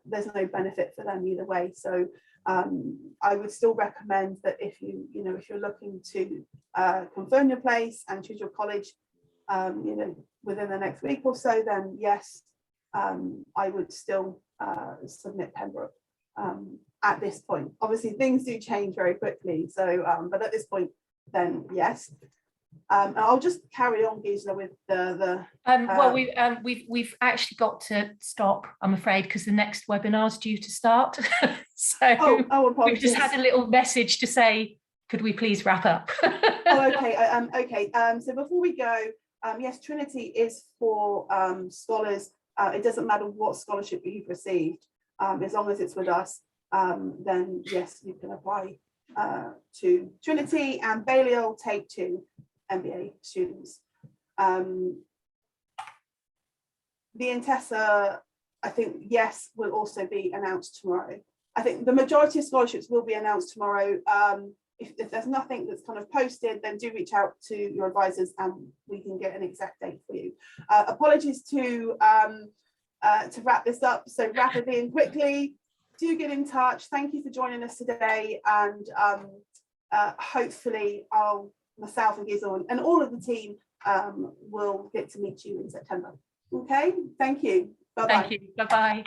there's no benefit for them either way. So I would still recommend that if you're looking to confirm your place and choose your college, you know, within the next week or so, then yes, I would still submit Pembroke at this point. Obviously things do change very quickly, so but at this point, then yes. And I'll just carry on, Gisela, with the well, we've actually got to stop, I'm afraid, because the next webinar is due to start. So we've just had a little message to say, could we please wrap up? Oh, okay. Okay. So before we go, yes, Trinity is for scholars. It doesn't matter what scholarship you've received, as long as it's with us. Then yes, you can apply to Trinity, and Balliol take 2 MBA students. The Intesa, I think, yes, will also be announced tomorrow. I think the majority of scholarships will be announced tomorrow. If there's nothing that's kind of posted, then do reach out to your advisors and we can get an exact date for you. Apologies to wrap this up so rapidly and quickly. Do get in touch. Thank you for joining us today, and hopefully myself and Gisela and all of the team will get to meet you in September. Okay, thank you. Bye-bye. Thank you. Bye-bye.